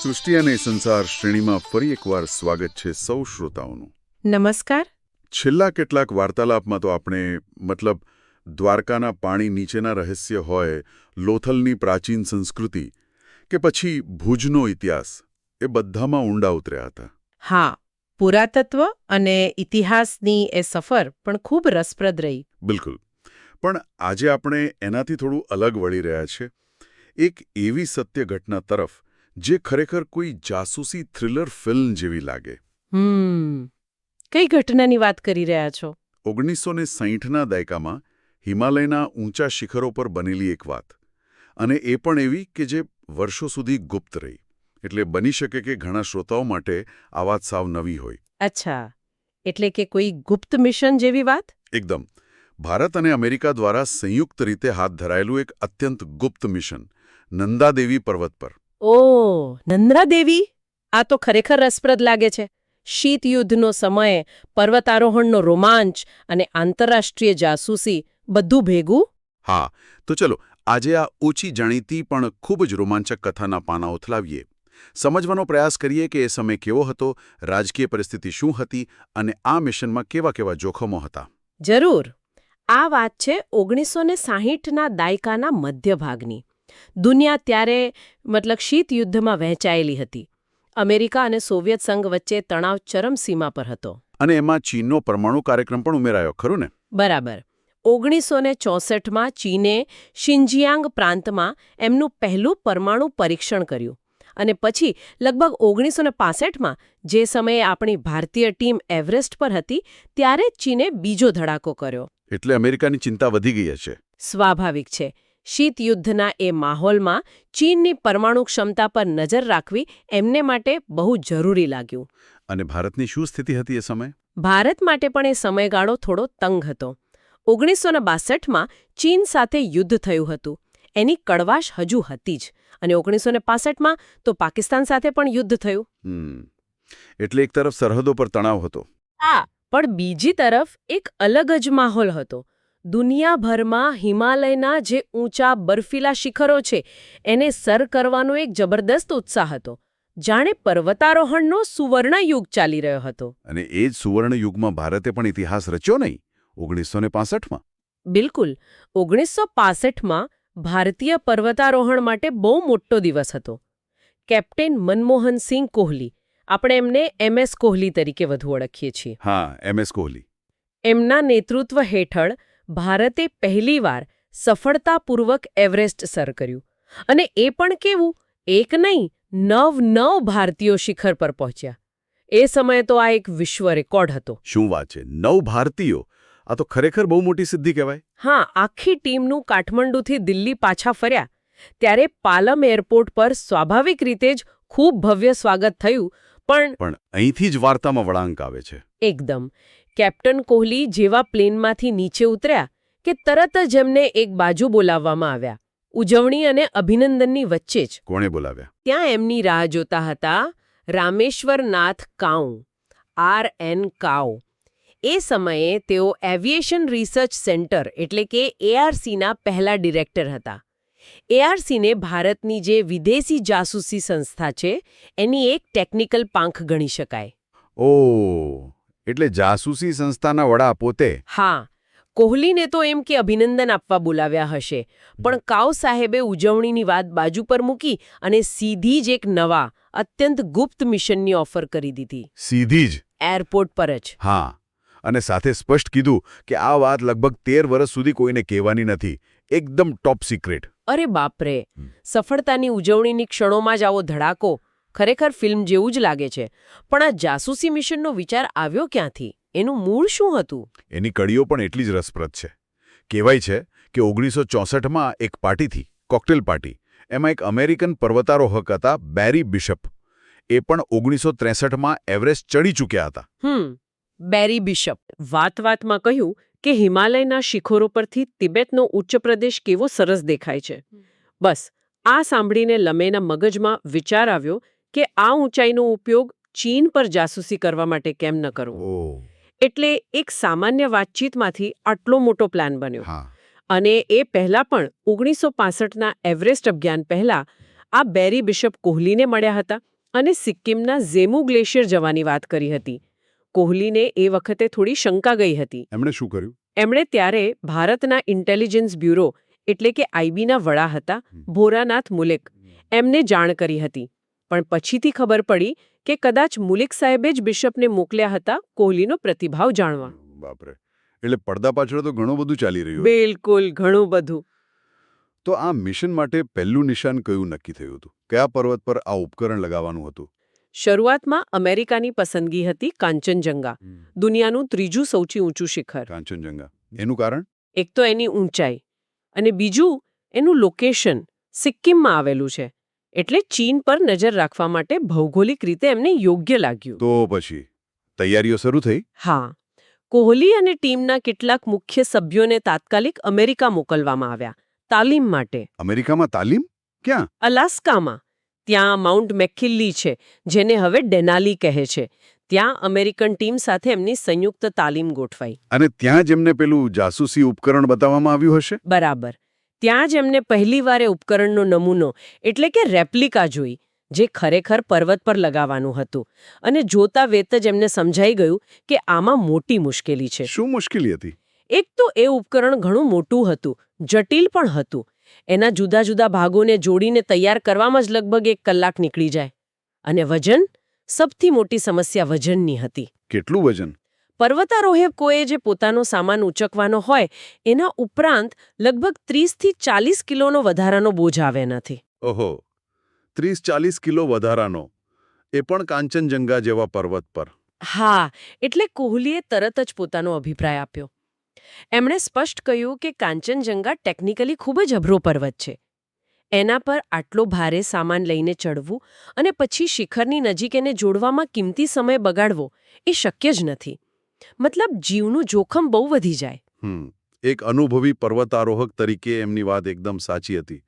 સૃષ્ટિ અને સંસાર શ્રેણીમાં ફરી એકવાર સ્વાગત છે સૌ શ્રોતાઓનું. નમસ્કાર. છેલ્લા કેટલાક વાર્તાલાપમાં તો આપણે દ્વારકાના પાણી નીચેના રહસ્ય હોય, લોથલની પ્રાચીન સંસ્કૃતિ કે પછી ભુજનો ઇતિહાસ, એ બધામાં ઊંડા ઉતર્યા હતા. હા, પુરાતત્વ અને ઇતિહાસની એ સફર પણ ખૂબ રસપ્રદ રહી. બિલકુલ. પણ આજે આપણે એનાથી થોડું અલગ વળી રહ્યા છે. એક એવી સત્ય ઘટના તરફ જે ખરેખર કોઈ જાસૂસી થ્રિલર ફિલ્મ જેવી લાગે. કઈ ઘટનાની વાત કરી રહ્યા છો? 1960ના દાયકામાં હિમાલયના ઊંચા શિખરો પર બનેલી એક વાત. અને એ પણ એવી કે જે વર્ષો સુધી ગુપ્ત રહી. એટલે બની શકે કે ઘણા શ્રોતાઓ માટે આ વાત સાવ નવી હોય. અચ્છા, એટલે કે કોઈ ગુપ્ત મિશન જેવી વાત? એકદમ. ભારત અને અમેરિકા દ્વારા સંયુક્ત રીતે હાથ ધરાયેલું એક અત્યંત ગુપ્ત મિશન, નંદાદેવી પર્વત પર. ઓહ, નંદાદેવી! આ તો ખરેખર રસપ્રદ લાગે છે. શીત યુદ્ધનો સમય, પર્વતારોહણનો રોમાંચ અને આંતરરાષ્ટ્રીય જાસૂસી, બધું ભેગું? હા, તો ચલો આજે આ ઓછી જાણીતી પણ ખૂબ જ રોમાંચક કથાના પાના ઉથલાવીએ. સમજવાનો પ્રયાસ કરીએ કે એ સમય કેવો હતો, રાજકીય પરિસ્થિતિ શું હતી અને આ મિશનમાં કેવા કેવા જોખમો હતા. જરૂર. આ વાત છે 1960ના દાયકાના મધ્યભાગની. દુનિયા ત્યારે શીત યુદ્ધમાં વહેંચાયેલી હતી. અમેરિકા અને સોવિયત સંઘ વચ્ચે તણાવ ચરમસીમા પર હતો. અને એમાં ચીનનો પરમાણુ કાર્યક્રમ પણ ઉમેરાયો, ખરું ને? બરાબર. 1964માં ચીને શિન્જિયાંગ પ્રાંતમાં એમનું પહેલું પરમાણુ પરીક્ષણ કર્યું. અને પછી લગભગ 1965માં જે સમયે આપણી ભારતીય ટીમ એવરેસ્ટ પર હતી, ત્યારે જ ચીને બીજો ધડાકો કર્યો. એટલે અમેરિકાની ચિંતા વધી ગઈ છે. સ્વાભાવિક છે. શીત યુદ્ધના એ માહોલમાં ચીનની પરમાણુ ક્ષમતા પર નજર રાખવી એમને માટે બહુ જરૂરી લાગ્યું. અને ભારતની શું સ્થિતિ હતી એ સમયે? ભારત માટે પણ એ સમયગાળો થોડો તંગ હતો. 1962માં ચીન સાથે યુદ્ધ થયું હતું. એની કડવાશ હજુ હતી જ. અને 1965માં તો પાકિસ્તાન સાથે પણ યુદ્ધ થયું. એટલે એક તરફ સરહદો પર તણાવ હતો. પણ બીજી તરફ એક અલગ જ માહોલ હતો. દુનિયાભરમાં હિમાલયના જે ઊંચા બર્ફીલા શિખરો છે એને સર કરવાનો એક જબરદસ્ત ઉત્સાહ હતો. જાણે પર્વતારોહણનો સુવર્ણ યુગ ચાલી રહ્યો હતો. અને એ જ સુવર્ણ યુગમાં ભારતે પણ ઇતિહાસ રચ્યો નહીં? 1965માં? બિલકુલ. 1965માં ભારતીય પર્વતારોહણ માટે બહુ મોટો દિવસ હતો. કેપ્ટન મનમોહનસિંહ કોહલી, આપણે એમને MS કોહલી તરીકે વધુ ઓળખીએ છીએ. હા, MS કોહલી. એમના નેતૃત્વ હેઠળ ભારતે પહેલીવાર સફળતાપૂર્વક એવરેસ્ટ સર કર્યું. અને એ પણ કેવું, એક નહીં, 9 ભારતીયો શિખર પર પહોંચ્યા. એ સમયે તો આ એક વિશ્વ રેકોર્ડ હતો. શું વાત છે! 9 ભારતીયો! આ તો ખરેખર બહુ મોટી સિદ્ધિ કહેવાય. હા, આખી ટીમનું કાઠમંડુથી દિલ્હી પાછા ફર્યા ત્યારે પાલમ એરપોર્ટ પર સ્વાભાવિક રીતે જ ખૂબ ભવ્ય સ્વાગત થયું. પણ અહીંથી જ વાર્તામાં વળાંક આવે છે. એકદમ. કેપ્ટન કોહલી જેવા પ્લેનમાંથી નીચે ઉતર્યા કે તરત જ એમને એક બાજુ બોલાવવામાં આવ્યા. ઉજવણી અને અભિનંદનની વચ્ચે જ. કોણે બોલાવ્યા? ત્યાં એમની રાહ જોતા હતા રામેશ્વરનાથ કાઉ, RN કાઉ. એ સમયે તેઓ એવિએશન રિસર્ચ સેન્ટર એટલે કે ARCના પહેલા ડિરેક્ટર હતા. ARCને ભારતની જે વિદેશી જાસૂસી સંસ્થા છે એની એક ટેકનિકલ પાંખ ગણી શકાય. ઓહ, એટલે જાસૂસી સંસ્થાના વડા પોતે? હા. કોહલીને તો એમ કે અભિનંદન આપવા બોલાવ્યા હશે, પણ કાઉ સાહેબે ઉજવણીની વાત બાજુ પર મૂકી અને સીધી જ એક નવા, અત્યંત ગુપ્ત મિશનની ઓફર કરી દીધી. સીધી જ? એરપોર્ટ પર જ. હા. અને સાથે સ્પષ્ટ કીધું કે આ વાત લગભગ 13 વર્ષ સુધી કોઈને કહેવાની નથી. એકદમ ટોપ સિક્રેટ. અરે બાપરે! સફળતાની ઉજવણીની ક્ષણોમાં જ આવો ધડાકો. ખરેખર ફિલ્મ જેવું જ લાગે છે. પણ આ જાસૂસી મિશનનો વિચાર આવ્યો ક્યાંથી? એનું મૂળ શું હતું? એની કડીઓ પણ એટલી જ રસપ્રદ છે. કહેવાય છે કે 1964માં એક પાર્ટીથી, કોકટેલ પાર્ટી, એમાં એક અમેરિકન પર્વતારોહક હતા બેરી બિશપ. એ પણ 1963માં એવરેસ્ટ ચડી ચૂક્યા હતા. બેરી બિશપ. વાતમાં કહ્યું કે હિમાલયના શિખરો પરથી તિબેટનો ઉચ્ચ પ્રદેશ કેવો સરસ દેખાય છે. બસ આ સાંભળીને લમેના મગજમાં વિચાર આવ્યો કે આ ઊંચાઈનો ઉપયોગ ચીન પર જાસૂસી કરવા માટે કેમ ન કરવો. એટલે એક સામાન્ય વાતચીતમાંથી આટલો મોટો પ્લાન બન્યો. અને એ પહેલા પણ 1965ના એવરેસ્ટ અભિયાન પહેલા આ બેરી બિશપ કોહલીને મળ્યા હતા અને સિક્કિમના ઝેમુ ગ્લેશિયર જવાની વાત કરી હતી. કોહલીને એ વખતે થોડી શંકા ગઈ હતી. એમણે શું કર્યું? એમણે ત્યારે ભારતના ઇન્ટેલિજન્સ બ્યુરો એટલે કે આઈબીના વડા હતા ભોરાનાથ મુલેક એમને જાણ કરી હતી. પણ પછીથી ખબર પડી કે કદાચ મુલિક સાહેબે જ બિશપને મોકલ્યા હતા કોહલીનો પ્રતિભાવ જાણવા. બાપરે, એટલે પડદા પાછળ તો ઘણું બધું ચાલી રહ્યું. બિલકુલ, ઘણું બધું. તો આ મિશન માટે પહેલું નિશાન કયું નક્કી થયું હતું? કયા પર્વત પર આ ઉપકરણ લગાવવાનું હતું? શરૂઆતમાં અમેરિકાની પસંદગી હતી કાંચનજંગા, દુનિયાનું ત્રીજું સૌથી ઊંચું શિખર. કાંચનજંગા. એનું કારણ? એક તો એની ઊંચાઈ અને બીજું એનું લોકેશન સિક્કિમમાં આવેલું છે. એટલે ચીન પર નજર રાખવા માટે ભૌગોલિક રીતે એમને યોગ્ય લાગ્યું. તો પછી તૈયારીઓ શરૂ થઈ? હા, કોહલી અને ટીમના કેટલાક મુખ્ય સભ્યોને તાત્કાલિક અમેરિકા મોકલવામાં આવ્યા તાલીમ માટે. અમેરિકામાં તાલીમ? ક્યાં? અલાસ્કામાં. ત્યાં માઉન્ટ મેકકિન્લી છે, જેને હવે ડેનાલી કહે છે. ત્યાં અમેરિકન ટીમ સાથે એમની સંયુક્ત તાલીમ ગોઠવાઈ. અને ત્યાં જ એમને પેલું જાસૂસી ઉપકરણ બતાવવામાં આવ્યું હશે? બરાબર. ત્યાં જ એમને પહેલીવારે ઉપકરણનો નમૂનો એટલે કે રેપ્લિકા જોઈ, જે ખરેખર પર્વત પર લગાવવાનું હતું. અને જોતા વેત જ એમને સમજાઈ ગયું કે આમાં મોટી મુશ્કેલી છે. શું મુશ્કેલી હતી? એક તો એ ઉપકરણ ઘણું મોટું હતું, જટિલ પણ હતું. એના જુદા જુદા ભાગોને જોડીને તૈયાર કરવામાં જ લગભગ 1 કલાક નીકળી જાય. અને વજન? સૌથી મોટી સમસ્યા વજનની હતી. કેટલું વજન? પર્વતારોહકોએ જે પોતાનો સામાન ઉચકવાનો હોય એના ઉપરાંત લગભગ 30થી 40 કિલોનો વધારાનો બોજ આવે નથી. ઓહો, 30-40 કિલો વધારાનો, એ પણ કાંચનજંગા જેવા પર્વત પર. હા, એટલે કોહલીએ તરત જ પોતાનો અભિપ્રાય આપ્યો. એમણે સ્પષ્ટ કહ્યું કે કાંચનજંગા ટેકનિકલી ખૂબ જ અઘરો પર્વત છે. એના પર આટલો ભારે સામાન લઈને ચડવું અને પછી શિખરની નજીક એને જોડવામાં કિંમતી સમય બગાડવો એ શક્ય જ નથી. મતલબ જીવનું જોખમ બહુ વધી જાય. એક અનુભવી પર્વતારોહક તરીકે એમની વાત એકદમ સાચી હતી.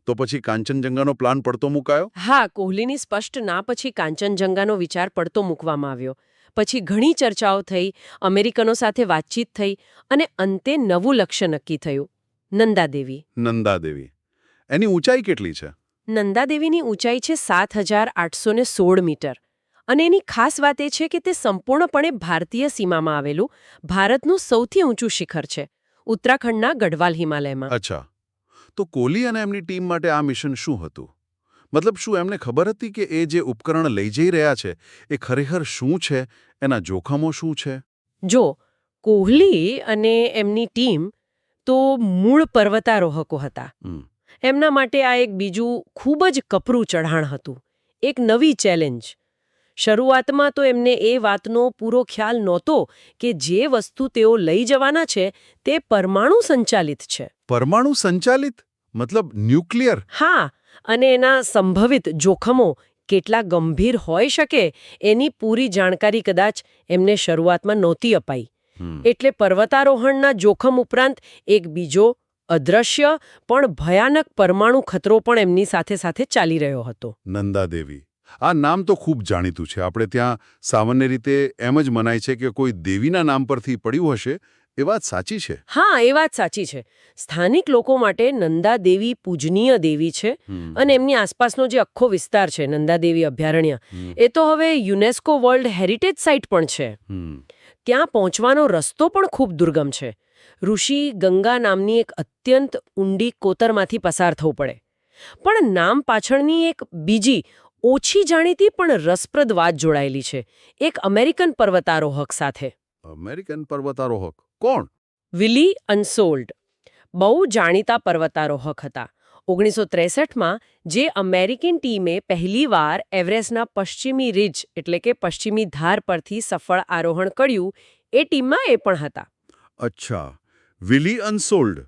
તો પછી કાંચનજંગાનો પ્લાન પડતો મુકાયો? હા, કોહલીની સ્પષ્ટ ના પછી કાંચનજંગાનો વિચાર પડતો મૂકવામાં આવ્યો. પછી ઘણી ચર્ચાઓ થઈ, અમેરિકનો સાથે વાતચીત થઈ અને અંતે નવું લક્ષ્ય નક્કી થયું: નંદાદેવી. નંદાદેવી. એની ઊંચાઈ કેટલી છે? નંદાદેવીની ઊંચાઈ છે 7,816 મીટર. અને એની ખાસ વાત એ છે કે તે સંપૂર્ણપણે ભારતીય સીમામાં આવેલું ભારતનું સૌથી ઊંચું શિખર છે, ઉત્તરાખંડના ગઢવાલ હિમાલયમાં. અચ્છા, તો કોહલી અને એમની ટીમ માટે આ મિશન શું હતું? મતલબ શું એમને ખબર હતી કે એ જે ઉપકરણ લઈ જઈ રહ્યા છે એ ખરેખર શું છે, એના જોખમો શું છે? જો કોહલી અને એમની ટીમ તો મૂળ પર્વતારોહકો હતા. એમના માટે આ એક બીજું ખૂબ જ કપરું ચઢાણ હતું, એક નવી ચેલેન્જ. શરૂઆતમાં તો એમને એ વાતનો પૂરો ખ્યાલ નહોતો કે જે વસ્તુ તેઓ લઈ જવાના છે તે પરમાણુ સંચાલિત છે. પરમાણુ સંચાલિત? મતલબ ન્યુક્લિયર? હા, અને એના સંભવિત જોખમો કેટલા ગંભીર હોઈ શકે એની પૂરી જાણકારી કદાચ એમને શરૂઆતમાં નહોતી અપાઈ. એટલે પર્વતારોહણના જોખમ ઉપરાંત એક બીજો અદ્રશ્ય પણ ભયાનક પરમાણુ ખતરો પણ એમની સાથે સાથે ચાલી રહ્યો હતો. નંદાદેવી. આ નામ તો ખૂબ જાણીતું છે. આપણે ત્યાં સામાન્ય રીતે એમ જ મનાય છે કે કોઈ દેવીના નામ પરથી પડ્યું હશે. એ વાત સાચી છે? હા, એ વાત સાચી છે. સ્થાનિક લોકો માટે નંદાદેવી પૂજનીય દેવી છે અને એમની આસપાસનો જે આખો વિસ્તાર છે નંદાદેવી અભયારણ્ય, એ તો હવે યુનેસ્કો વર્લ્ડ હેરિટેજ સાઇટ પણ છે. ત્યાં પહોંચવાનો રસ્તો પણ ખૂબ દુર્ગમ છે. ઋષિ ગંગા નામની એક અત્યંત ઊંડી કોતરમાંથી પસાર થવું પડે. પણ નામ પાછળની એક બીજી ઓછી જાણીતી પણ રસપ્રદ વાત જોડાયેલી છે, એક અમેરિકન પર્વતારોહક સાથે. અમેરિકન પર્વતારોહક? કોણ? Wiley unsold. બહુ જાણીતા પર્વતારોહક હતા. 1963માં જે અમેરિકન ટીમે પહેલીવાર એવરેસ્ટના પશ્ચિમી રિજ એટલે કે પશ્ચિમી ધાર પરથી સફળ આરોહણ કર્યું, એ ટીમમાં એ પણ હતા. અચ્છા, વિલી અનસોલ્ડ.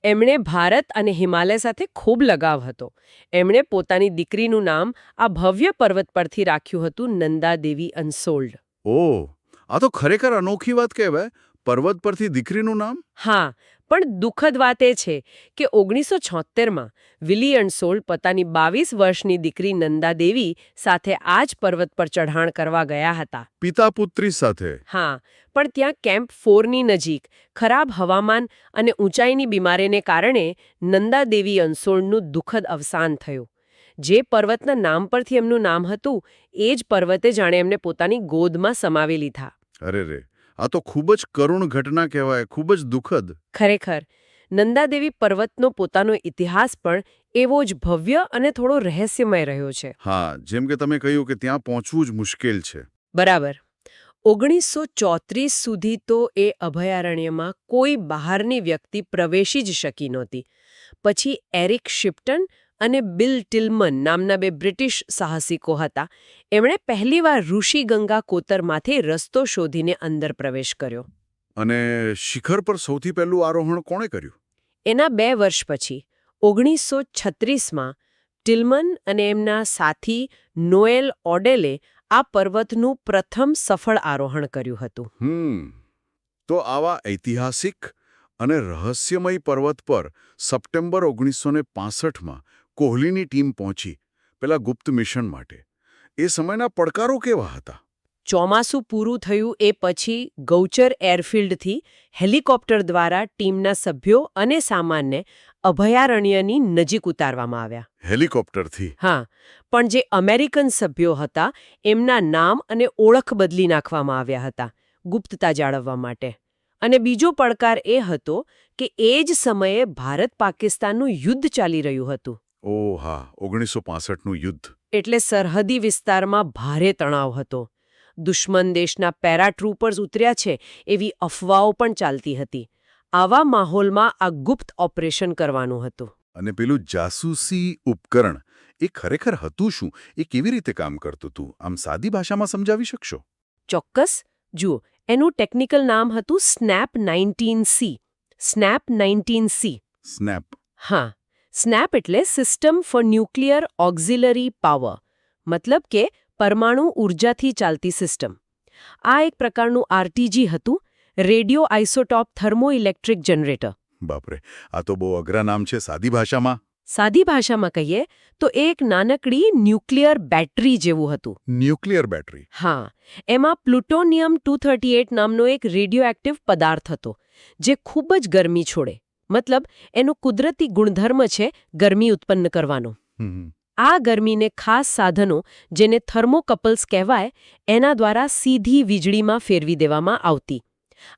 એમણે ભારત અને હિમાલય સાથે ખૂબ લગાવ હતો. એમણે પોતાની દીકરીનું નામ આ ભવ્ય પર્વત પરથી રાખ્યું હતું, નંદાદેવી અનસોલ્ડ. ઓહ, આ તો ખરેખર અનોખી વાત કહેવાય. પર્વત પરથી દીકરીનું નામ? હા, પણ દુઃખદ વાત એ છે કે 1976માં વિલી અનસોલ્ડ પોતાની 22 વર્ષની દીકરી નંદાદેવી સાથે આ જ પર્વત પર ચઢાણ કરવા ગયા હતા. પિતા પુત્રી સાથે? હા, પણ ત્યાં કેમ્પ 4ની નજીક ખરાબ હવામાન અને ઊંચાઈની બીમારીને કારણે નંદાદેવી અનસોલ્ડનું દુઃખદ અવસાન થયું. જે પર્વતના નામ પરથી એમનું નામ હતું એ જ પર્વતે જાણે એમને પોતાની ગોદમાં સમાવી લીધા. અરે રે, આ તો ખૂબ જ કરુણ ઘટના કહેવાય, ખૂબ જ દુઃખદ. ખરેખર નંદાદેવી પર્વતનો પોતાનો ઇતિહાસ પણ એવો જ ભવ્ય અને થોડો રહસ્યમય રહ્યો છે. હા, જેમ કે તમે કહ્યું કે ત્યાં પહોંચવું જ મુશ્કેલ છે. બરાબર. 1934 સુધી તો એ અભયારણ્યમાં કોઈ બહારની વ્યક્તિ પ્રવેશી જ શકી નહોતી. પછી એરિક શિપ્ટન અને બિલ ટિલમન નામના બે બ્રિટિશ સાહસિકો હતા. એમણે પહેલીવાર ઋષિગંગા કોતરમાંથી રસ્તો શોધીને અંદર પ્રવેશ કર્યો. અને શિખર પર સૌથી પહેલું આરોહણ કોણે કર્યું? એના 2 વર્ષ પછી 1936માં ટિલમન અને એમના સાથી નોએલ ઓડેલે આ પર્વતનું પ્રથમ સફળ આરોહણ કર્યું હતું. તો આવા ઐતિહાસિક અને રહસ્યમય પર્વત પર સપ્ટેમ્બર 1965માં કોહલીની ટીમ પહોંચી પેલા ગુપ્ત મિશન માટે. એ સમયના પડકારો કેવા હતા? ચોમાસું પૂરું થયું એ પછી ગૌચર એરફિલ્ડથી હેલિકોપ્ટર દ્વારા ટીમના સભ્યો અને સામાનને અભયારણ્યની નજીક ઉતારવામાં આવ્યા. હેલિકોપ્ટરથી? હા, પણ જે અમેરિકન સભ્યો હતા એમના નામ અને ઓળખ બદલી નાખવામાં આવ્યા હતા ગુપ્તતા જાળવવા માટે. અને બીજો પડકાર એ હતો કે એ જ સમયે ભારત-પાકિસ્તાનનું યુદ્ધ ચાલી રહ્યું હતું. ઓહ હા, 1965નું યુદ્ધ. એટલે સરહદી વિસ્તારમાં ભારે તણાવ હતો. દુશ્મન દેશના પેરાટ્રુપર્સ ઉતર્યા છે એવી અફવાઓ પણ ચાલતી હતી. આવા માહોલમાં આ ગુપ્ત ઓપરેશન કરવાનું હતું. અને પેલું જાસૂસી ઉપકરણ, એ ખરેખર હતું શું? એ કેવી રીતે કામ કરતું હતું? આમ સાદી ભાષામાં સમજાવી શકશો? ચોક્કસ. જુઓ, એનું ટેકનિકલ નામ હતું snap 19C. Snap 19C. Snap? હા, સ્નેપ એટલે system for nuclear auxiliary power, મતલબ કે પરમાણુ ઊર્જાથી ચાલતી સિસ્ટમ. આ એક પ્રકારનું આરટીજી હતું, રેડિયો આઇસોટોપ થર્મોઇલેક્ટ્રિક જનરેટર. બાપરે, આ તો બહુ અઘરા નામ છે. સાદી ભાષામાં? સાદી ભાષામાં કહીએ તો એ એક નાનકડી ન્યુક્લિયર બેટરી જેવું હતું. Nuclear battery? હા, એમાં પ્લુટોનિયમ 238 નામનો એક રેડિયોએક્ટિવ પદાર્થ હતો જે ખૂબ જ ગરમી છોડે. મતલબ એનો કુદરતી ગુણધર્મ છે ગરમી ઉત્પન્ન કરવાનો. આ ગરમીને ખાસ સાધનો, જેને થર્મોકપલ્સ કહેવાય, એના દ્વારા સીધી વીજળીમાં ફેરવી દેવામાં આવતી.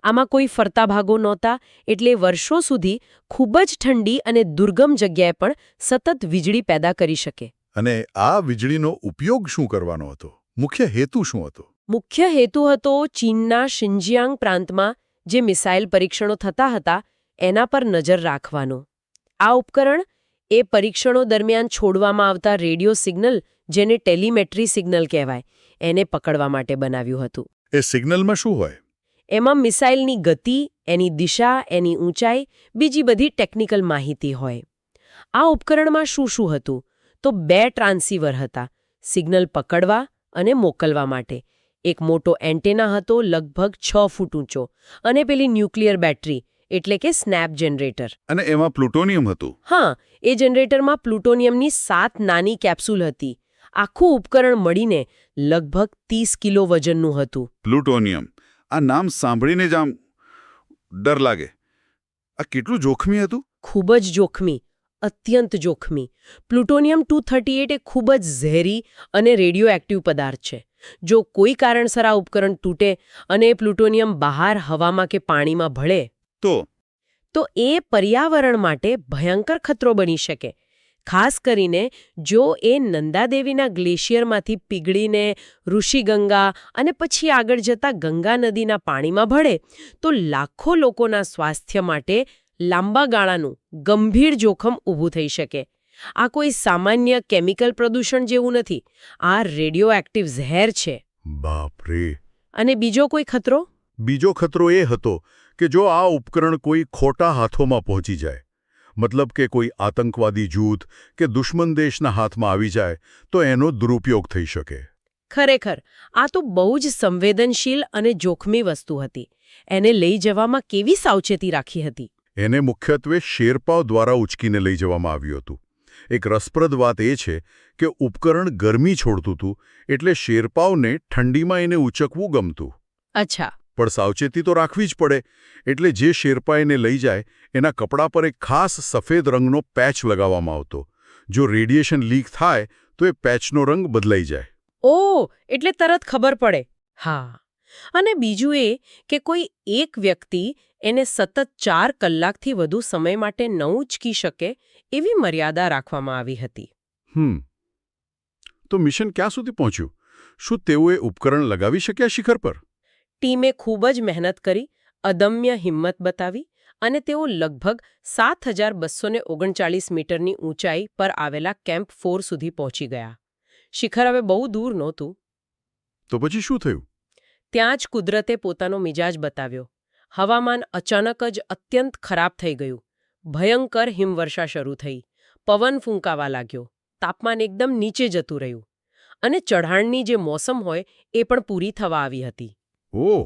આમાં કોઈ ફરતા ભાગો નહોતા, એટલે વર્ષો સુધી ખૂબ જ ઠંડી અને દુર્ગમ જગ્યાએ પણ સતત વીજળી પેદા કરી શકે. અને આ વીજળીનો ઉપયોગ શું કરવાનો હતો? મુખ્ય હેતુ શું હતો? મુખ્ય હેતુ હતો ચીનના શિન્જિયાંગ પ્રાંતમાં જે મિસાઇલ પરીક્ષણો થતા હતા એના પર નજર રાખવાનો. આ ઉપકરણ એ પરીક્ષણો દરમિયાન છોડવામાં આવતા રેડિયો સિગ્નલ, જેને ટેલિમેટ્રી સિગ્નલ કહેવાય, એને પકડવા માટે બનાવ્યું હતું. એ સિગ્નલમાં શું હોય? એમાં મિસાઇલની ગતિ, એની દિશા, એની ઊંચાઈ, બીજી બધી ટેકનિકલ માહિતી હોય. આ ઉપકરણમાં શું શું હતું? તો 2 ટ્રાન્સીવર હતા, સિગ્નલ પકડવા અને મોકલવા માટે. એક મોટો એન્ટેના હતો લગભગ 6 ફૂટ ઊંચો, અને પેલી ન્યુક્લિયર બેટરી એટલે કે સ્નેપ જનરેટર. અને એમાં પ્લુટોનિયમ હતું? હા, એ જનરેટરમાં પ્લુટોનિયમની 7 નાની કેપ્સ્યુલ હતી. આખું ઉપકરણ મળીને લગભગ 30 કિલો વજનનું હતું. પ્લુટોનિયમ, આ નામ સાંભળીને જ આમ ડર લાગે. આ કેટલું જોખમી હતું? ખૂબ જ જોખમી, અત્યંત જોખમી. પ્લુટોનિયમ 238 એ ખૂબ જ ઝેરી અને રેડિયોએક્ટિવ પદાર્થ છે. જો કોઈ કારણસર આ ઉપકરણ તૂટે અને પ્લુટોનિયમ બહાર હવામાં કે પાણીમાં ભળે તો એ પર્યાવરણ માટે ભયંકર ખતરો બની શકે. ખાસ કરીને જો એ નંદાદેવીના ગ્લેશિયરમાંથી પીગળીને ઋષિગંગા અને પછી આગળ જતા ગંગા નદીના પાણીમાં ભળે તો લાખો લોકોના સ્વાસ્થ્ય માટે લાંબા ગાળાનું ગંભીર જોખમ ઊભું થઈ શકે. આ કોઈ સામાન્ય કેમિકલ પ્રદૂષણ જેવું નથી. આ રેડિયોએક્ટિવ ઝેર છે. બાપરે! અને બીજો કોઈ ખતરો? બીજો ખતરો એ હતો કે જો આ ઉપકરણ કોઈ ખોટા હાથોમાં પહોંચી જાય, મતલબ કે કોઈ આતંકવાદી જૂથ કે દુશ્મન દેશના હાથમાં આવી જાય તો એનો દુરુપયોગ થઈ શકે. ખરેખર આ તો બહુ જ સંવેદનશીલ અને જોખમી વસ્તુ હતી. એને લઈ જવામાં કેવી સાવચેતી રાખી હતી? એને મુખ્યત્વે શેરપાઓ દ્વારા ઉચકીને લઈ જવામાં આવ્યું હતું. એક રસપ્રદ વાત એ છે કે ઉપકરણ ગરમી છોડતું હતું, એટલે શેરપાઓને ઠંડીમાં એને ઉચકવું ગમતું. અચ્છા. પણ સાવચેતી તો રાખવી જ પડે, એટલે જે શેરપા એને લઈ જાય એના કપડા પર એક ખાસ સફેદ રંગનો પેચ લગાવવામાં આવતો, જો રેડિયેશન લીક થાય તો એ પેચનો રંગ બદલાઈ જાય. ઓ એટલે તરત ખબર પડે. હા, અને બીજું એ કે કોઈ એક વ્યક્તિ એને સતત 4 કલાકથી વધુ સમય માટે ન ઉંચકી શકે એવી મર્યાદા રાખવામાં આવી હતી. તો મિશન ક્યાં સુધી પહોંચ્યું? શું તેઓએ ઉપકરણ લગાવી શક્યા શિખર પર? ટીમે ખૂબ જ મહેનત કરી, અદમ્ય હિંમત બતાવી અને તેઓ લગભગ 7,239 મીટરની ઊંચાઈ પર આવેલા કેમ્પ 4 સુધી પહોંચી ગયા. શિખર હવે બહુ દૂર નહોતું. તો પછી શું થયું? ત્યાં જ કુદરતે પોતાનો મિજાજ બતાવ્યો. હવામાન અચાનક જ અત્યંત ખરાબ થઈ ગયું. ભયંકર હિમવર્ષા શરૂ થઈ. પવન ફૂંકાવા લાગ્યો. તાપમાન એકદમ નીચે જતું રહ્યું. અને ચઢાણની જે મોસમ હોય એ પણ પૂરી થવા આવી હતી. ઓહ,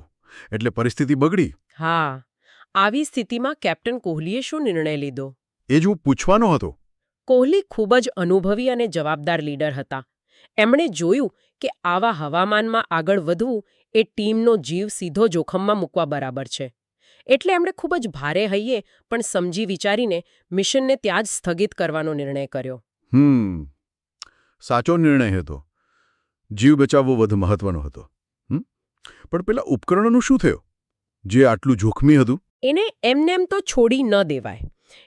એટલે પરિસ્થિતિ બગડી. હા, આવી સ્થિતિમાં કેપ્ટન કોહલીએ શું નિર્ણય લીધો? એ જ હું પૂછવાનો હતો. કોહલી ખૂબ જ અનુભવી અને જવાબદાર લીડર હતા. એમણે જોયું કે આવા હવામાનમાં આગળ વધવું એ ટીમનો જીવ સીધો જોખમમાં મૂકવા બરાબર છે. એટલે એમણે ખૂબ જ ભારે હૈયે પણ સમજી વિચારીને મિશનને ત્યાં જ સ્થગિત કરવાનો નિર્ણય કર્યો. સાચો નિર્ણય હતો. જીવ બચાવવો વધુ મહત્વનો હતો. પણ પેલા ઉપકરણોનું શું થયું જે આટલું જોખમી હતું? એને એમ તો છોડી ન દેવાય.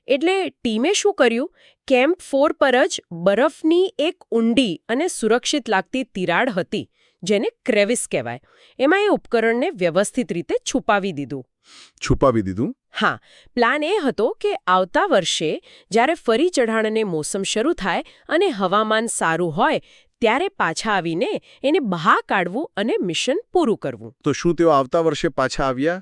એટલે ટીમે શું કર્યું? કેમ્પ 4 પર જ બરફની એક ઊંડી અને સુરક્ષિત લાગતી તિરાડ હતી, જેને ક્રેવિસ કહેવાય. એમાં એ ઉપકરણને વ્યવસ્થિત રીતે છુપાવી દીધું. છુપાવી દીધું? હા, પ્લાન એ હતો કે આવતા વર્ષે જ્યારે ફરી ચઢાણની મોસમ શરૂ થાય અને હવામાન સારું હોય ત્યારે પાછા આવીને એને બહાર કાઢવું અને મિશન પૂરું કરવું. તો શું તેઓ આવતા વર્ષે પાછા આવ્યા?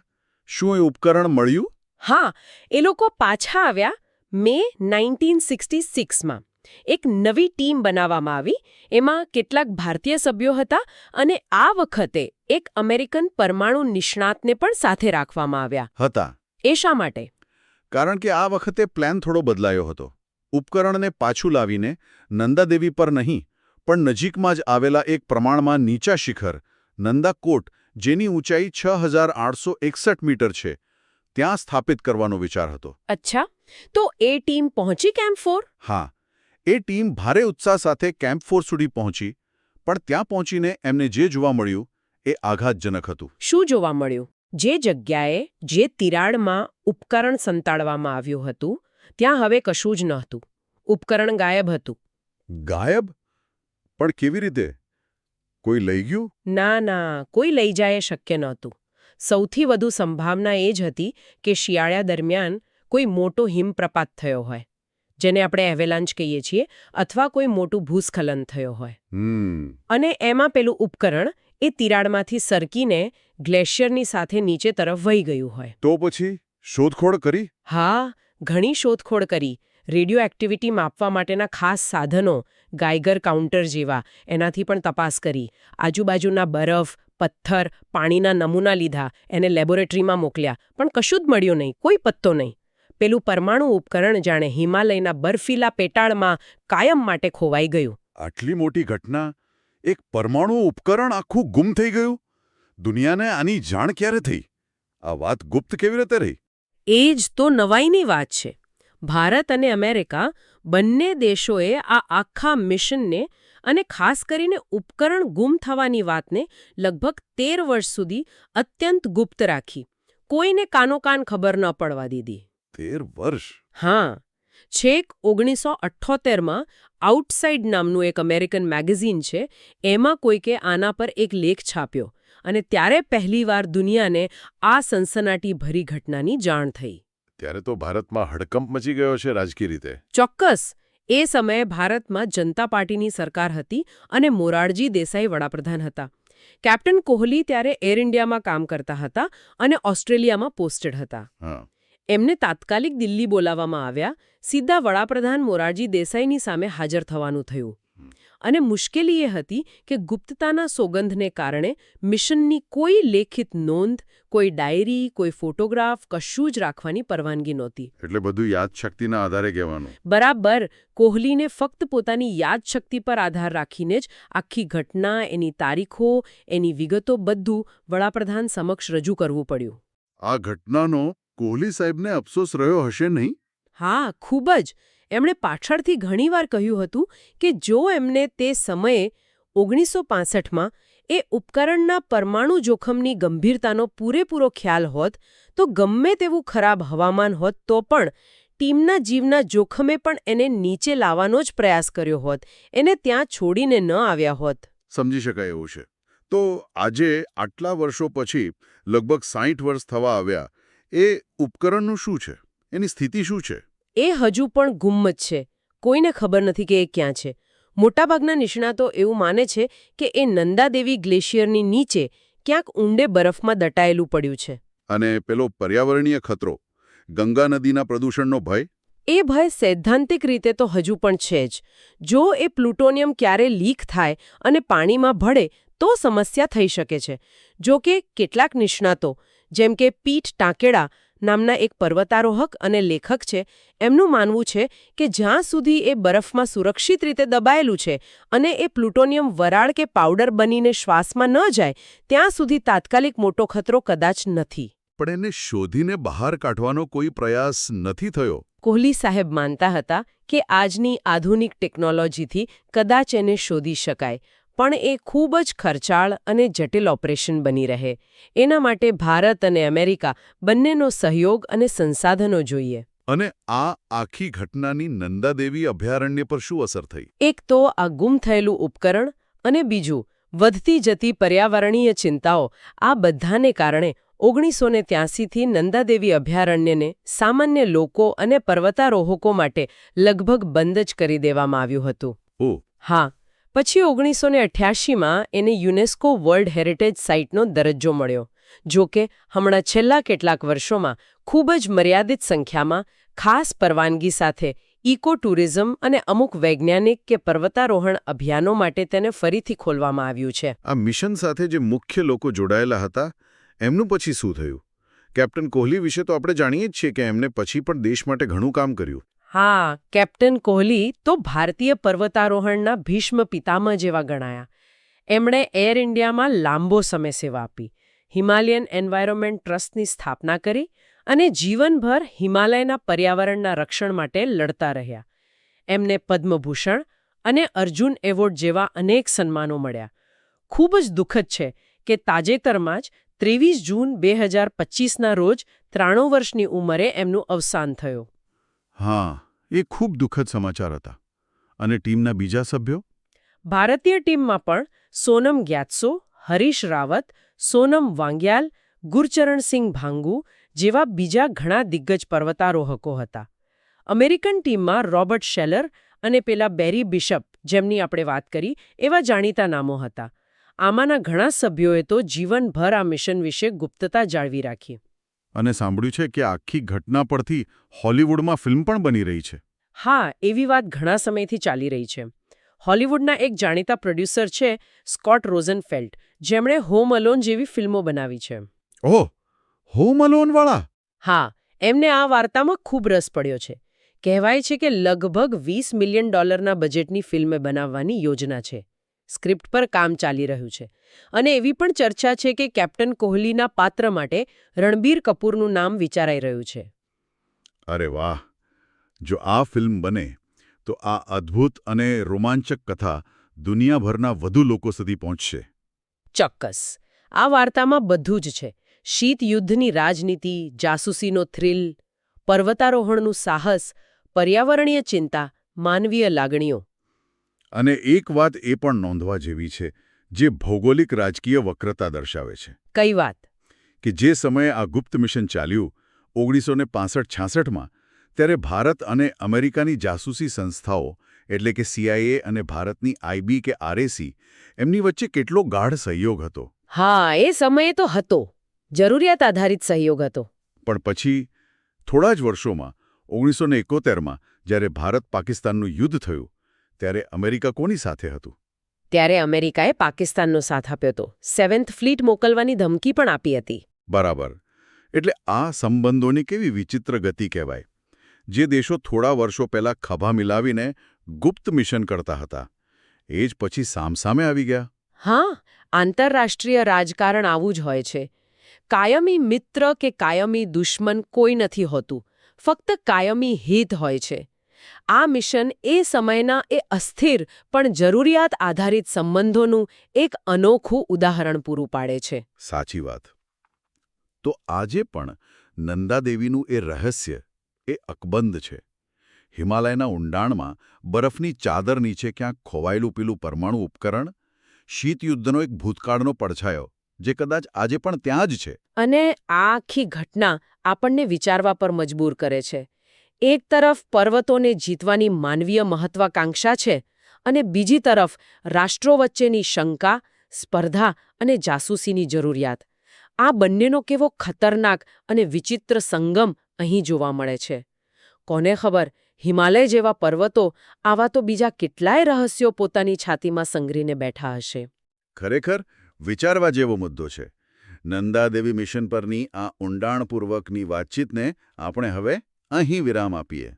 શું એ ઉપકરણ મળ્યું? હા, એ લોકો પાછા આવ્યા મે 1966માં. એક નવી ટીમ બનાવવામાં આવી. એમાં કેટલાક ભારતીય સભ્યો હતા અને આ વખતે એક અમેરિકન પરમાણુ નિષ્ણાતને પણ સાથે રાખવામાં આવ્યા હતા. એ શા માટે? કારણ કે આ વખતે પ્લાન થોડો બદલાયો હતો. ઉપકરણને પાછું લાવીને નંદાદેવી પર નહીં, પણ નજીકમાં જ આવેલા એક પ્રમાણમાં નીચા શિખર નંદાકોટ, જેની ઊંચાઈ 6,861 મીટર છે, ત્યાં સ્થાપિત કરવાનો વિચાર હતો. અચ્છા, તો એ ટીમ પહોંચી કેમ્પ 4? હા, એ ટીમ ભારે ઉત્સાહ સાથે કેમ્પ 4 સુધી પહોંચી, પણ ત્યાં પહોંચીને એમને જે જોવા મળ્યું એ આઘાતજનક હતું. શું જોવા મળ્યું? જે જગ્યાએ, જે તિરાડમાં ઉપકરણ સંતાડવામાં આવ્યું હતું, ત્યાં હવે કશું જ નહોતું. ઉપકરણ ગાયબ હતું. ગાયબ? પણ કેવી રીતે? કોઈ લઈ ગયું? ના, કોઈ લઈ જાય શક્ય નહોતું. સૌથી વધુ સંભાવના એ જ હતી કે શિયાળા દરમિયાન કોઈ મોટો હિમપ્રપાત થયો હોય, જેને આપણે એવેલાન્ચ કહીએ છીએ, અથવા કોઈ મોટું ભૂસ્ખલન થયો હોય. અને એમાં પેલું ઉપકરણ એ તિરાડમાંથી સરકીને ગ્લેશિયરની સાથે નીચે તરફ વહી ગયું હોય. તો પછી શોધખોળ કરી? હા, ઘણી શોધખોળ કરી. રેડિયો એક્ટિવિટી માપવા માટેના ખાસ સાધનો, ગાઈગર કાઉન્ટર જેવા, એનાથી પણ તપાસ કરી. આજુબાજુના બરફ, પથ્થર, પાણીના નમૂના લીધા, એને લેબોરેટરીમાં મોકલ્યા, પણ કશું જ મળ્યું નહીં, કોઈ પત્તો નહીં. પેલું પરમાણુ ઉપકરણ જાણે હિમાલયના બર્ફીલા પેટાળમાં કાયમ માટે ખોવાઈ ગયું. આટલી મોટી ઘટના, એક પરમાણુ ઉપકરણ આખું ગુમ થઈ ગયું. દુનિયાને આની જાણ ક્યારે થઈ? આ વાત ગુપ્ત કેવી રીતે રહી? એ જ તો નવાઈની વાત છે. ભારત અને અમેરિકા બંને દેશોએ આ આખા મિશનને અને ખાસ કરીને ઉપકરણ ગુમ થવાની વાતને લગભગ 13 વર્ષ સુધી અત્યંત ગુપ્ત રાખી. કોઈને કાનોકાન ખબર ન પડવા દીધી. 13 વર્ષ? હા. છેક 1978માં આઉટસાઇડ નામનું એક અમેરિકન મેગેઝિન છે, એમાં કોઈકે આના પર એક લેખ છાપ્યો અને ત્યારે પહેલીવાર દુનિયાને આ સનસનાટીભરી ઘટનાની જાણ થઈ. ત્યારે તો ભારતમાં હડકંપ મચી ગયો છે રાજકીય રીતે. ચોક્કસ. એ સમયે ભારતમાં જનતા પાર્ટીની સરકાર હતી અને મોરારજી દેસાઈ વડાપ્રધાન હતા. કેપ્ટન કોહલી ત્યારે એર ઇન્ડિયામાં કામ કરતા હતા અને ઓસ્ટ્રેલિયામાં પોસ્ટેડ હતા. એમને તાત્કાલિક દિલ્હી બોલાવવામાં આવ્યા. સીધા વડાપ્રધાન મોરારજી દેસાઈની સામે હાજર થવાનું થયું. અને મુશ્કેલી એ હતી કે ગુપ્તતાના સોગંધને કારણે મિશનની કોઈ લેખિત નોંધ, કોઈ ડાયરી, કોઈ ફોટોગ્રાફ, કશું જ રાખવાની પરવાનગી નહોતી. એટલે બધું યાદશક્તિના આધારે કહેવાનું. બરાબર. કોહલીને ફક્ત પોતાની યાદશક્તિ પર આધાર રાખીને જ આખી ઘટના, એની તારીખો, એની વિગતો બધું વડાપ્રધાન સમક્ષ રજૂ કરવું પડ્યું. આ ઘટનાનો કોહલી સાહેબને અફસોસ રહ્યો હશે નહીં? હા, ખૂબ જ. એમણે પાછળથી ઘણીવાર કહ્યું હતું કે જો એમને તે સમયે 1965માં એ ઉપકરણના પરમાણુ જોખમની ગંભીરતાનો પૂરેપૂરો ખ્યાલ હોત તો ગમે તેવું ખરાબ હવામાન હોત તો પણ ટીમના જીવના જોખમે પણ એને નીચે લાવવાનો જ પ્રયાસ કર્યો હોત, એને ત્યાં છોડીને ન આવ્યા હોત. સમજી શકાય એવું છે. તો આજે આટલા વર્ષો પછી લગભગ 60 વર્ષ થવા આવ્યા, એ ઉપકરણનું શું છે? એની સ્થિતિ શું છે? એ હજુ પણ ગુમ જ છે. કોઈને ખબર નથી કે એ ક્યાં છે. મોટાભાગના નિષ્ણાતો એવું માને છે કે એ નંદાદેવી ગ્લેશિયરની નીચે ક્યાંક ઊંડે બરફમાં દટાયેલું પડ્યું છે. અને પેલો પર્યાવરણીય ખતરો, ગંગા નદીના પ્રદૂષણનો ભય? એ ભય સૈદ્ધાંતિક રીતે તો હજુ પણ છે જ. જો એ પ્લુટોનિયમ ક્યારે લીક થાય અને પાણીમાં ભળે તો સમસ્યા થઈ શકે છે. જો કે કેટલાક નિષ્ણાતો, જેમ કે પીટ ટાંકેડા નામના એક પર્વતારોહક અને લેખક છે, એમનું માનવું છે કે જ્યાં સુધી એ બરફમાં સુરક્ષિત રીતે દબાયેલું છે અને એ પ્લુટોનિયમ વરાળ કે પાવડર બનીને શ્વાસમાં ન જાય ત્યાં સુધી તાત્કાલિક મોટો ખતરો કદાચ નથી. પણ એને શોધીને બહાર કાઢવાનો કોઈ પ્રયાસ નથી થયો. કોહલી સાહેબ માનતા હતા કે આજની આધુનિક ટેકનોલોજીથી કદાચ એને શોધી શકાય, પણ એ ખૂબ જ ખર્ચાળ અને જટિલ ઓપરેશન બની રહે. એના માટે ભારત અને અમેરિકા બંનેનો સહયોગ અને સંસાધનો જોઈએ. અને આ આખી ઘટનાની નંદાદેવી અભયારણ્ય પર શું અસર થઈ? એક તો આ ગુમ થયેલું ઉપકરણ અને બીજું વધતી જતી પર્યાવરણીય ચિંતાઓ. આ બધાને કારણે 1983થી નંદાદેવી અભયારણ્યને સામાન્ય લોકો અને પર્વતારોહકો માટે લગભગ બંધ જ કરી દેવામાં આવ્યું હતું. ઓહ, હા. પછી 1988માં એને યુનેસ્કો વર્લ્ડ હેરિટેજ સાઇટનો દરજ્જો મળ્યો. જો કે હમણાં છેલ્લા કેટલાક વર્ષોમાં ખૂબ જ મર્યાદિત સંખ્યામાં ખાસ પરવાનગી સાથે ઇકો ટુરિઝમ અને અમુક વૈજ્ઞાનિક કે પર્વતારોહણ અભિયાનો માટે તેને ફરીથી ખોલવામાં આવ્યું છે. આ મિશન સાથે જે મુખ્ય લોકો જોડાયેલા હતા એમનું પછી શું થયું? કેપ્ટન કોહલી વિશે તો આપણે જાણીએ જ છીએ કે એમને પછી પણ દેશ માટે ઘણું કામ કર્યું. હા, કેપ્ટન કોહલી તો ભારતીય પર્વતારોહણના ભીષ્મ પિતામહ જેવા ગણાયા. એમણે એર ઇન્ડિયામાં લાંબો સમય સેવા આપી, હિમાલયન એન્વાયરમેન્ટ ટ્રસ્ટની સ્થાપના કરી અને જીવનભર હિમાલયના પર્યાવરણના રક્ષણ માટે લડતા રહ્યા. એમને પદ્મભૂષણ અને અર્જુન એવોર્ડ જેવા અનેક સન્માનો મળ્યા. ખૂબ જ દુઃખદ છે કે તાજેતરમાં જ 23 જૂન 2025ના રોજ 93 વર્ષની ઉંમરે એમનું અવસાન થયું. હા, એ ખૂબ દુઃખદ સમાચાર હતા. અને ટીમના બીજા સભ્યો? ભારતીય ટીમમાં પણ સોનમ ગ્યાત્સો, હરીશ રાવત, સોનમ વાંગ્યાલ, ગુરચરણસિંહ ભાંગુ જેવા બીજા ઘણા દિગ્ગજ પર્વતારોહકો હતા. અમેરિકન ટીમમાં રોબર્ટ શેલર અને પેલા બેરી બિશપ, જેમની આપણે વાત કરી, એવા જાણીતા નામો હતા. આમાંના ઘણા સભ્યોએ તો જીવનભર આ મિશન વિશે ગુપ્તતા જાળવી રાખી. અને સાંભળ્યું છે કે આખી ઘટના પરથી હોલિવૂડમાં ફિલ્મ પણ બની રહી છે. હા, એવી વાત ઘણા સમયથી ચાલી રહી છે. હોલિવૂડના એક જાણીતા પ્રોડ્યુસર છે સ્કોટ રોઝનફેલ્ડ, જેમણે હોમ અલોન જેવી ફિલ્મો બનાવી છે. ઓહ, હોમ અલોનવાળા? હા, એમને આ વાર્તામાં ખૂબ રસ પડ્યો છે. કહેવાય છે કે લગભગ $20 મિલિયન બજેટની ફિલ્મ બનાવવાની યોજના છે. સ્ક્રિપ્ટ પર કામ ચાલી રહ્યું છે. અને એવી પણ ચર્ચા છે કે કેપ્ટન કોહલીના પાત્ર માટે રણબીર કપૂરનું નામ વિચારાઈ રહ્યું છે. અરે વાહ! જો આ ફિલ્મ બને તો આ અદ્ભુત અને રોમાંચક કથા દુનિયાભરના વધુ લોકો સુધી પહોંચશે. ચોક્કસ. આ વાર્તામાં બધું જ છે. શીત યુદ્ધની રાજનીતિ, જાસૂસીનો થ્રિલ, પર્વતારોહણનું સાહસ, પર્યાવરણીય ચિંતા, માનવીય લાગણીઓ. અને એક વાત એ પણ નોંધવા જેવી છે, જે ભૌગોલિક રાજકીય વક્રતા દર્શાવે છે. કઈ વાત? કે જે સમયે આ ગુપ્ત મિશન ચાલ્યું 1965-66માં, ત્યારે ભારત અને અમેરિકાની જાસૂસી સંસ્થાઓ એટલે કે CIA અને ભારતની IB કે RAC એમની વચ્ચે કેટલો ગાઢ સહયોગ હતો. હા, એ સમયે તો હતો. જરૂરિયાત આધારિત સહયોગ હતો. પણ પછી થોડા જ વર્ષોમાં 1971માં જ્યારે ભારત-પાકિસ્તાનનું યુદ્ધ થયું, ત્યારે અમેરિકા કોની સાથે હતું? ત્યારે અમેરિકાએ પાકિસ્તાનનો સાથ આપ્યો હતો. 7th ફ્લીટ મોકલવાની ધમકી પણ આપી હતી. બરાબર. એટલે આ સંબંધોની કેવી વિચિત્ર ગતિ કહેવાય. જે દેશો થોડા વર્ષો પહેલા ખભા મિલાવીને ગુપ્ત મિશન કરતા હતા, એ જ પછી સામસામે આવી ગયા. હા, આંતરરાષ્ટ્રીય રાજકારણ આવું જ હોય છે. કાયમી મિત્ર કે કાયમી દુશ્મન કોઈ નથી હોતું. ફક્ત કાયમી હિત હોય છે. આ મિશન એ સમયના એ અસ્થિર પણ જરૂરિયાત આધારિત સંબંધોનું એક અનોખું ઉદાહરણ પૂરું પાડે છે. સાચી વાત. તો આજે પણ નંદાદેવીનું એ રહસ્ય એ અકબંધ છે. હિમાલયના ઊંડાણમાં બરફની ચાદર નીચે ક્યાંક ખોવાયેલું પેલું પરમાણુ ઉપકરણ, શીતયુદ્ધનો એક ભૂતકાળનો પડછાયો જે કદાચ આજે પણ ત્યાં જ છે. અને આ આખી ઘટના આપણને વિચારવા પર મજબૂર કરે છે. એક તરફ પર્વતોને જીતવાની માનવીય મહત્વાકાંક્ષા છે અને બીજી તરફ રાષ્ટ્રો વચ્ચેની શંકા, સ્પર્ધા અને જાસૂસીની જરૂરિયાત. આ બંનેનો કેવો ખતરનાક અને વિચિત્ર સંગમ અહીં જોવા મળે છે. કોને ખબર, હિમાલય જેવા પર્વતો આવા તો બીજા કેટલાય રહસ્યો પોતાની છાતીમાં સંઘરીને બેઠા હશે. ખરેખર વિચારવા જેવો મુદ્દો છે. નંદાદેવી મિશન પરની આ ઊંડાણપૂર્વકની વાતચીતને આપણે હવે અહીં વિરામ આપીએ.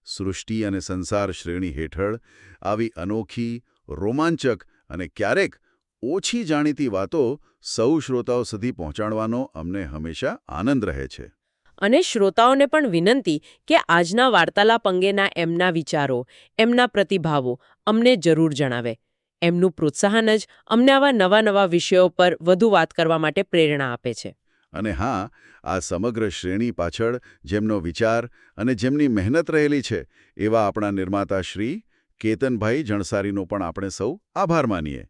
સૃષ્ટિ અને સંસાર શ્રેણી હેઠળ આવી અનોખી, રોમાંચક અને ક્યારેક ઓછી જાણીતી વાતો સૌ શ્રોતાઓ સુધી પહોંચાડવાનો અમને હંમેશા આનંદ રહે છે. અને શ્રોતાઓને પણ વિનંતી કે આજના વાર્તાલાપ અંગેના એમના વિચારો, એમના પ્રતિભાવો અમને જરૂર જણાવે. એમનું પ્રોત્સાહન જ અમને આવા નવા વિષયો પર વધુ વાત કરવા માટે પ્રેરણા આપે છે. અને હા, આ સમગ્ર શ્રેણી પાછળ જેમનો વિચાર અને જેમની મહેનત રહેલી છે એવા આપણા નિર્માતા શ્રી કેતનભાઈ જણસારીનો પણ આપણે સૌ આભાર માનીએ.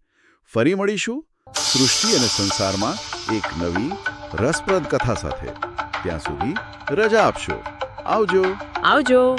ફરી મળીશું સૃષ્ટિ અને સંસારમાં એક નવી રસપ્રદ કથા સાથે. ત્યાં સુધી રજા આપશો. આવજો. આવજો.